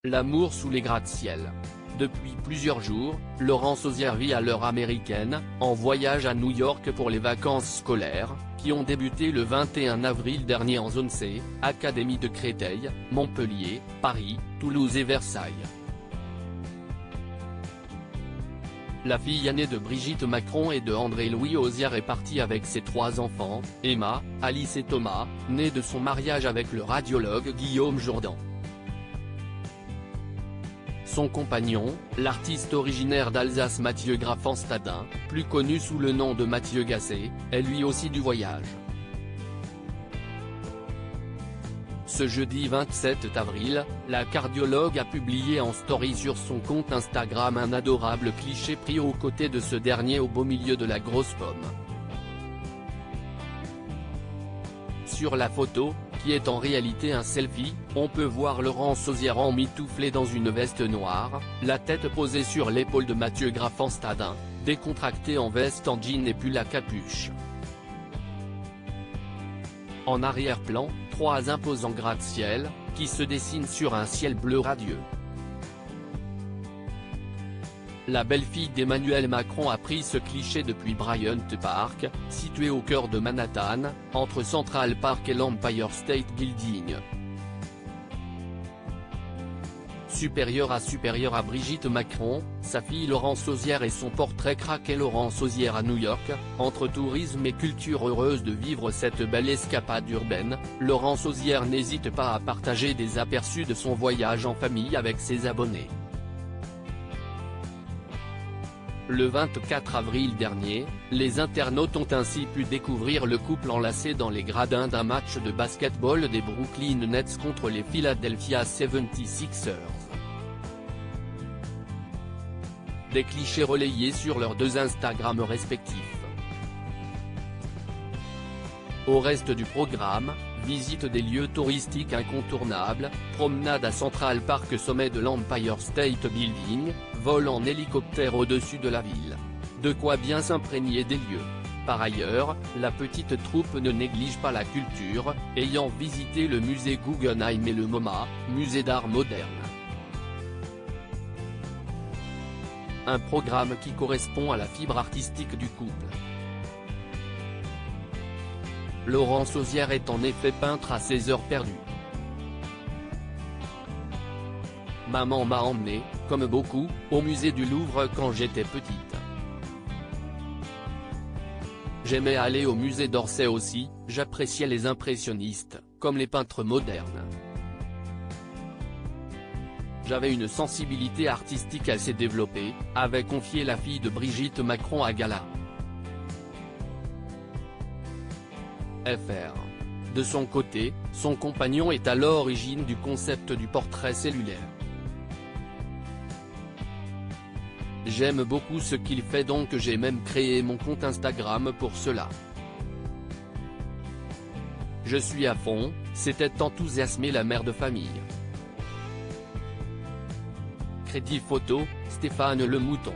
L'amour sous les gratte-ciel. Depuis plusieurs jours, Laurence Auzière vit à l'heure américaine, en voyage à New York pour les vacances scolaires, qui ont débuté le 21 avril dernier en zone C, Académie de Créteil, Montpellier, Paris, Toulouse et Versailles. La fille aînée de Brigitte Macron et de André-Louis Auzière est partie avec ses 3 enfants, Emma, Alice et Thomas, nés de son mariage avec le radiologue Guillaume Jourdan. Son compagnon, l'artiste originaire d'Alsace Mathieu Graffenstadin, plus connu sous le nom de Mathieu Gasset, est lui aussi du voyage. Ce jeudi 27 avril, la cardiologue a publié en story sur son compte Instagram un adorable cliché pris aux côtés de ce dernier au beau milieu de la grosse pomme. Sur la photo, qui est en réalité un selfie, on peut voir Laurence Auzière emmitouflée dans une veste noire, la tête posée sur l'épaule de Mathieu Graffenstadin, décontractée en veste en jean et pull à capuche. En arrière-plan, 3 imposants gratte-ciel, qui se dessinent sur un ciel bleu radieux. La belle-fille d'Emmanuel Macron a pris ce cliché depuis Bryant Park, situé au cœur de Manhattan, entre Central Park et l'Empire State Building. Supérieure à Brigitte Macron, sa fille Laurence Auzière et son portrait craqué Laurence Auzière à New York, entre tourisme et culture. Heureuse de vivre cette belle escapade urbaine, Laurence Auzière n'hésite pas à partager des aperçus de son voyage en famille avec ses abonnés. Le 24 avril dernier, les internautes ont ainsi pu découvrir le couple enlacé dans les gradins d'un match de basketball des Brooklyn Nets contre les Philadelphia 76ers. Des clichés relayés sur leurs 2 Instagram respectifs. Au reste du programme, visite des lieux touristiques incontournables, promenade à Central Park, sommet de l'Empire State Building, vol en hélicoptère au-dessus de la ville. De quoi bien s'imprégner des lieux. Par ailleurs, la petite troupe ne néglige pas la culture, ayant visité le musée Guggenheim et le MoMA, musée d'art moderne. Un programme qui correspond à la fibre artistique du couple. Laurence Auzière est en effet peintre à ses heures perdues. Maman m'a emmené, comme beaucoup, au musée du Louvre quand j'étais petite. J'aimais aller au musée d'Orsay aussi, j'appréciais les impressionnistes, comme les peintres modernes. J'avais une sensibilité artistique assez développée, avait confié la fille de Brigitte Macron à Gala. FR. De son côté, son compagnon est à l'origine du concept du portrait cellulaire. J'aime beaucoup ce qu'il fait, donc j'ai même créé mon compte Instagram pour cela. Je suis à fond, s'était enthousiasmée la mère de famille. Crédit photo, Stéphane Le Mouton.